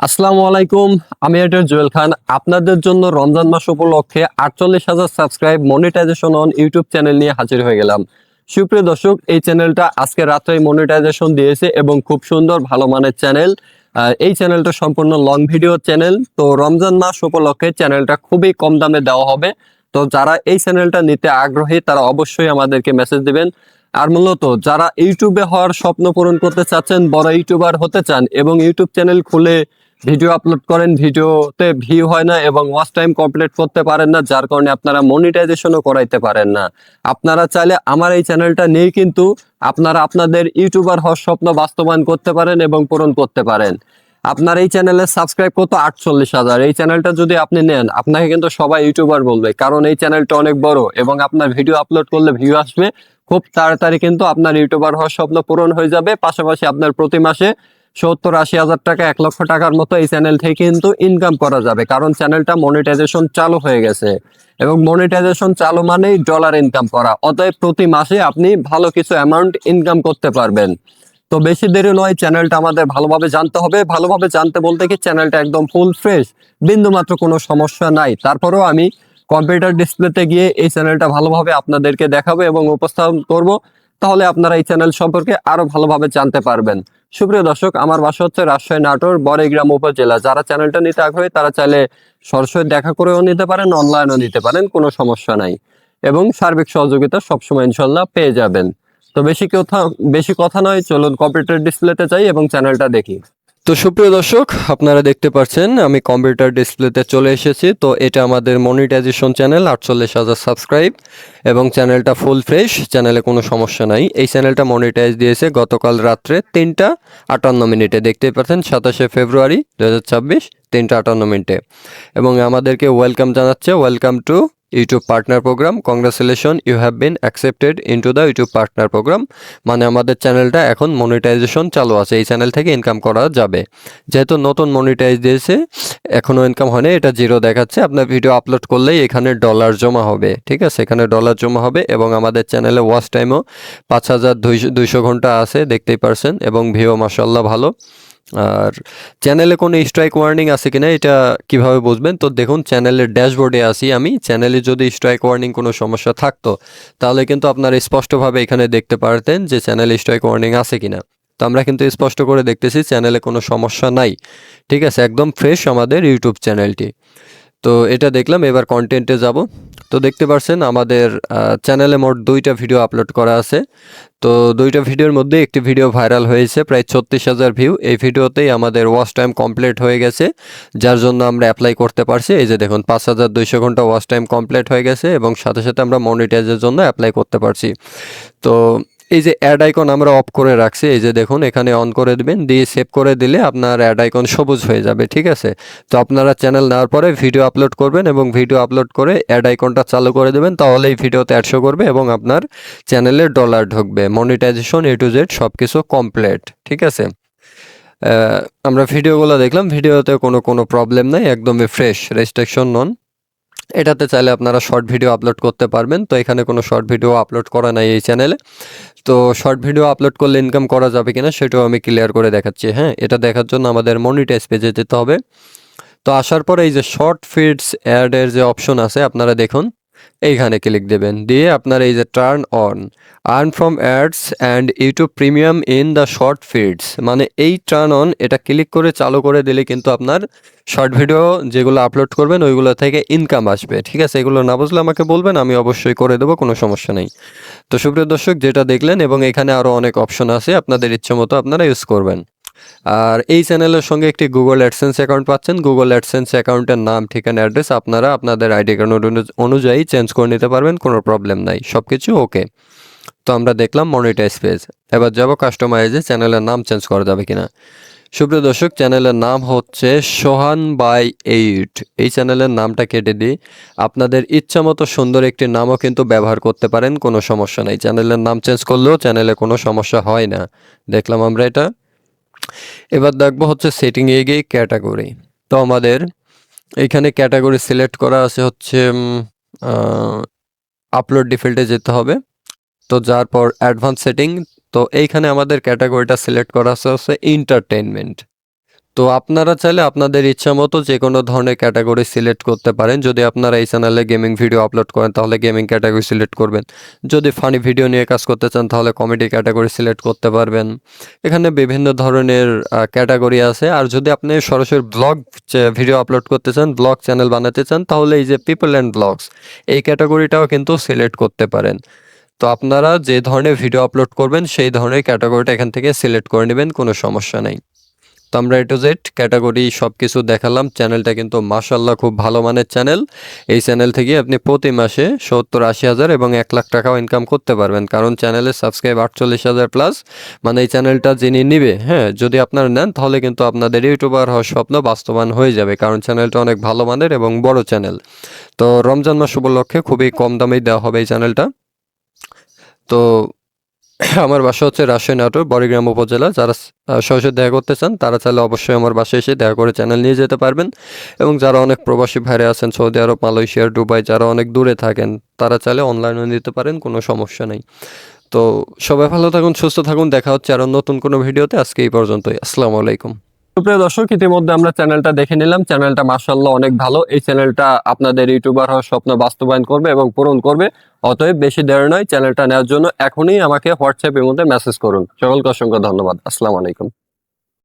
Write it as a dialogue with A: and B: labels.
A: আসসালামু আলাইকুম। আমি এডার জুয়েল খান আপনাদের জন্য রমজান মাস উপলক্ষে 48,000 subscribe monetization on YouTube channel নিয়ে হাজির হয়ে গেলাম। সুপ্রিয় দর্শক, এই চ্যানেলটা আজকে রাত্রেই মনিটাইজেশন দিয়েছে এবং খুব সুন্দর ভালো মানের চ্যানেল। এই চ্যানেলটা সম্পূর্ণ লং ভিডিও চ্যানেল। তো রমজান মাস উপলক্ষে চ্যানেলটা খুবই কম দামে দেওয়া হবে। তো যারা এই চ্যানেলটা নিতে আগ্রহী তারা অবশ্যই আমাদেরকে মেসেজ দিবেন। আর মূলত যারা ইউটিউবে হওয়ার স্বপ্ন পূরণ করতে চাচ্ছেন, বড় ইউটিউবার হতে চান এবং ইউটিউব চ্যানেল খুলে ভিডিও আপলোড করেন, ভিডিওতে ভিউ হয় না এবং ওয়াচ টাইম কমপ্লিট করতে পারেন না, যার কারণে আপনারা মনিটাইজেশনও করাইতে পারেন না, আপনারা চাইলে আমার এই চ্যানেলটা নিয়ে কিন্তু আপনারা আপনাদের ইউটিউবার হওয়ার স্বপ্ন বাস্তবায়ন করতে পারেন এবং পূরণ করতে পারেন। আপনার এই চ্যানেলে সাবস্ক্রাইব কত 48,000। এই চ্যানেলটা যদি আপনি নেন আপনাকে কিন্তু সবাই ইউটিউবার বলবে, কারণ এই চ্যানেলটা অনেক বড় এবং আপনার ভিডিও আপলোড করলে ভিউ আসবে খুব তাড়াতাড়ি, কিন্তু আপনার ইউটিউবার হওয়ার স্বপ্ন পূরণ হয়ে যাবে। পাশাপাশি আপনার প্রতি মাসে 70-80 হাজার টাকা, 1 লক্ষ টাকার মতো এই চ্যানেল থেকে কিন্তু ইনকাম করা যাবে, কারণ চ্যানেলটা মনিটাইজেশন চালু হয়ে গেছে এবং মনিটাইজেশন চালু মানেই ডলার ইনকাম করা। অতএব প্রতি মাসে আপনি ভালো কিছু অ্যামাউন্ট ইনকাম করতে পারবেন। তো বেশি দেরি নয়, চ্যানেলটা আমাদের ভালোভাবে জানতে হবে। ভালোভাবে জানতে বলতে কি, চ্যানেলটা একদম ফুল ফ্রেশ, বিন্দু মাত্র কোনো সমস্যা নাই। তারপরেও আমি কম্পিউটার ডিসপ্লেতে গিয়ে এই চ্যানেলটা ভালোভাবে আপনাদেরকে দেখাবো এবং উপস্থাপন করব, তাহলে আপনারা এই চ্যানেল সম্পর্কে আরো ভালোভাবে জানতে পারবেন। সুপ্রিয় দর্শক, আমার বাসা হচ্ছে রাজশাহী নাটোর বড়াইগ্রাম উপজেলা। যারা চ্যানেলটা নিতে আগ্রহী তারা চাইলে সরাসরি দেখা করেও নিতে পারেন, অনলাইনেও নিতে পারেন, কোনো সমস্যা নাই এবং সার্বিক সহযোগিতা সবসময় ইনশাল্লাহ পেয়ে যাবেন। তো বেশি কথা নয়, চলুন কম্পিউটার ডিসপ্লেতে যাই এবং চ্যানেলটা দেখি। তো সুপ্রিয় দর্শক, আপনারা দেখতে পাচ্ছেন আমি কম্পিউটার ডিসপ্লেতে চলে এসেছি। তো এটা আমাদের মনিটাইজেশন চ্যানেল, 48,000 সাবস্ক্রাইব এবং চ্যানেলটা ফুল ফ্রেশ, চ্যানেলে কোনো সমস্যা নাই। এই চ্যানেলটা মনিটাইজ দিয়েছে গতকাল রাত্রে 3টা 58 মিনিটে। দেখতেই পাচ্ছেন 27 ফেব্রুয়ারি 2026, 3টা 58 মিনিটে। এবং আমাদেরকে ওয়েলকাম জানাচ্ছে, welcome to YouTube partner program, congratulation, you have been accepted into the YouTube partner program. মানে আমাদের চ্যানেলটা এখন মনিটাইজেশন চালু আছে, এই চ্যানেল থেকে ইনকাম করা যাবে। যেহেতু নতুন মনিটাইজ দিয়েছে, এখনও ইনকাম হয়নি, এটা জিরো দেখাচ্ছে। আপনার ভিডিও আপলোড করলেই এখানে ডলার জমা হবে, ঠিক আছে, এখানে ডলার জমা হবে। এবং আমাদের চ্যানেলে ওয়াচ টাইমও 5,200 ঘন্টা আছে, দেখতেই পারছেন, এবং ভিউ মাশাআল্লাহ ভালো। আর চ্যানেলে কোনো স্ট্রাইক ওয়ার্নিং আছে কিনা এটা কিভাবে বুঝবেন? তো দেখুন, চ্যানেলের ড্যাশবোর্ডে আসি আমি। চ্যানেলে যদি স্ট্রাইক ওয়ার্নিং কোনো সমস্যা থাকতো তাহলে কিন্তু আপনারা স্পষ্টভাবে এখানে দেখতে পারতেন যে চ্যানেলে স্ট্রাইক ওয়ার্নিং আছে কিনা। তো আমরা কিন্তু স্পষ্ট করে দেখতেছি চ্যানেলে কোনো সমস্যা নাই, ঠিক আছে, একদম ফ্রেশ আমাদের ইউটিউব চ্যানেলটি। তো এটা দেখলাম, এবার কন্টেন্টে যাব। তো দেখতে পাচ্ছেন আমাদের চ্যানেলে মোট 2টা ভিডিও আপলোড করা আছে। তো 2টা ভিডিওর মধ্যে একটি ভিডিও ভাইরাল হয়েছে, প্রায় 36,000 ভিউ। এই ভিডিওতেই আমাদের ওয়াচ টাইম কমপ্লিট হয়ে গেছে, যার জন্য আমরা অ্যাপ্লাই করতে পারছি। এই যে দেখুন, 5,200 ঘন্টা ওয়াচ টাইম কমপ্লিট হয়ে গেছে এবং সাথে সাথে আমরা মনিটাইজের জন্য অ্যাপ্লাই করতে পারছি। তো এই যে অ্যাড আইকন আমরা অফ করে রাখছি, এই যে দেখুন, এখানে অন করে দিবেন, দিয়ে সেভ করে দিলে আপনার অ্যাড আইকন সবুজ হয়ে যাবে, ঠিক আছে। তো আপনারা চ্যানেল নেওয়ার পরে ভিডিও আপলোড করবেন এবং ভিডিও আপলোড করে অ্যাড আইকনটা চালু করে দেবেন, তাহলে এই ভিডিওতে অ্যাড শো করবে এবং আপনার চ্যানেলে ডলার ঢুকবে। মনিটাইজেশন এ টু জেড সব কিছু কমপ্লিট, ঠিক আছে। আমরা ভিডিওগুলো দেখলাম, ভিডিওতে কোনো প্রবলেম নাই, একদমই ফ্রেশ, রেস্ট্রিকশন নন। এটাতে চাইলে আপনারা শর্ট ভিডিও আপলোড করতে পারবেন। তো এখানে কোনো শর্ট ভিডিও আপলোড করা নাই এই চ্যানেলে। তো শর্ট ভিডিও আপলোড করলে ইনকাম করা যাবে কিনা সেটাও আমি ক্লিয়ার করে দেখাচ্ছি। হ্যাঁ, এটা দেখার জন্য আমাদের মনিটাইজ পেজে যেতে হবে। তো আসার পরে এই যে শর্ট ফিডস অ্যাডের যে অপশন আছে, আপনারা দেখুন, এইখানে ক্লিক দেবেন, দিয়ে আপনার এই যে turn on earn from ads and YouTube premium in the short feeds, মানে এই টার্ন অন, এটা ক্লিক করে চালু করে দিলে কিন্তু আপনার শর্ট ভিডিও যেগুলো আপলোড করবেন ওইগুলো থেকে ইনকাম আসবে, ঠিক আছে। এগুলো না বুঝলে আমাকে বলবেন, আমি অবশ্যই করে দেবো, কোনো সমস্যা নেই। তো সুপ্রিয় দর্শক, যেটা দেখলেন, এবং এখানে আরও অনেক অপশন আছে, আপনাদের ইচ্ছে মতো আপনারা ইউজ করবেন। আর এই চ্যানেলের সঙ্গে একটি গুগল অ্যাডসেন্স অ্যাকাউন্ট পাচ্ছেন। গুগল অ্যাডসেন্স অ্যাকাউন্টের নাম, ঠিকানা, অ্যাড্রেস আপনারা আপনাদের আইডি কার্ড অনুযায়ী চেঞ্জ করে নিতে পারবেন, কোনো প্রবলেম নাই, সব কিছু ওকে। তো আমরা দেখলাম মনিটাইজ পেজ। এবার যাব কাস্টমাইজে, চ্যানেলের নাম চেঞ্জ করা যাবে কিনা। সুপ্রিয় দর্শক, চ্যানেলের নাম হচ্ছে সোহান বাই 8। এই চ্যানেলের নামটা কেটে দিই, আপনাদের ইচ্ছা মতো সুন্দর একটি নামও কিন্তু ব্যবহার করতে পারেন, কোনো সমস্যা নাই। চ্যানেলের নাম চেঞ্জ করলেও চ্যানেলে কোনো সমস্যা হয় না, দেখলাম আমরা এটা। এবার দেখবো হচ্ছে সেটিংয়ে গিয়ে ক্যাটাগরি। তো আমাদের এইখানে ক্যাটাগরি সিলেক্ট করা আছে হচ্ছে আপলোড ডিফল্টে যেতে হবে। তো যার পর অ্যাডভান্স সেটিং, তো এইখানে আমাদের ক্যাটাগরিটা সিলেক্ট করা আছে হচ্ছে এন্টারটেইনমেন্ট। তো আপনারা চাইলে আপনাদের ইচ্ছা মতো যে কোনো ধরনের ক্যাটাগরি সিলেক্ট করতে পারেন। যদি আপনারা এই চ্যানেলে গেমিং ভিডিও আপলোড করেন তাহলে গেমিং ক্যাটাগরি সিলেক্ট করবেন। যদি ফানি ভিডিও নিয়ে কাজ করতে চান তাহলে কমেডি ক্যাটাগরি সিলেক্ট করতে পারবেন। এখানে বিভিন্ন ধরনের ক্যাটাগরি আছে। আর যদি আপনি সরাসরি ব্লগ ভিডিও আপলোড করতে চান, ব্লগ চ্যানেল বানাতে চান, তাহলে এই যে পিপল অ্যান্ড ব্লগস এই ক্যাটাগরিটাও কিন্তু সিলেক্ট করতে পারেন। তো আপনারা যে ধরনের ভিডিও আপলোড করবেন সেই ধরনের ক্যাটাগরিটা এখান থেকে সিলেক্ট করে নেবেন, কোনো সমস্যা নেই। তো আমরা A to Z ক্যাটাগরি সব কিছু দেখালাম। চ্যানেলটা কিন্তু মাশাআল্লাহ খুব ভালো মানের চ্যানেল। এই চ্যানেল থেকে আপনি প্রতি মাসে 70-80 হাজার এবং 1 লাখ টাকাও ইনকাম করতে পারবেন, কারণ চ্যানেলের সাবস্ক্রাইব 48,000 প্লাস। মানে এই চ্যানেলটা যিনি নিবে, হ্যাঁ, যদি আপনারা নেন তাহলে কিন্তু আপনাদের ইউটিউবার হওয়ার স্বপ্ন বাস্তবায়ন হয়ে যাবে, কারণ চ্যানেলটা অনেক ভালো মানের এবং বড় চ্যানেল। তো রমজান মাস উপলক্ষে খুবই কম দামেই দেওয়া হবে এই চ্যানেলটা। তো আমার বাসা হচ্ছে রাজশাহী নাটোর বড়গ্রাম উপজেলা। যারা সরাসরি দেখা করতে চান তারা চাইলে অবশ্যই আমার বাসায় এসে দেখা করে চ্যানেল নিয়ে যেতে পারবেন। এবং যারা অনেক প্রবাসী ভাইরা আছেন সৌদি আরব, মালয়েশিয়া, দুবাই, যারা অনেক দূরে থাকেন তারা চাইলে অনলাইনে নিতে পারেন, কোনো সমস্যা নেই। তো সবাই ভালো থাকুন, সুস্থ থাকুন, দেখা হচ্ছে আরও নতুন কোনো ভিডিওতে। আজকে এই পর্যন্তই, আসসালামু আলাইকুম। প্রিয় দর্শক, ইতিমধ্যে আমরা চ্যানেলটা দেখে নিলাম। চ্যানেলটা মাশাআল্লাহ অনেক ভালো। এই চ্যানেলটা আপনাদের ইউটিউবার হওয়ার স্বপ্ন বাস্তবায়ন করবে এবং পূরণ করবে। অতএব বেশি দেরি নয়, চ্যানেলটা নেওয়ার জন্য এখনই আমাকে হোয়াটসঅ্যাপের মধ্যে মেসেজ করুন। সকলকে অসংখ্য ধন্যবাদ। আসসালামু আলাইকুম।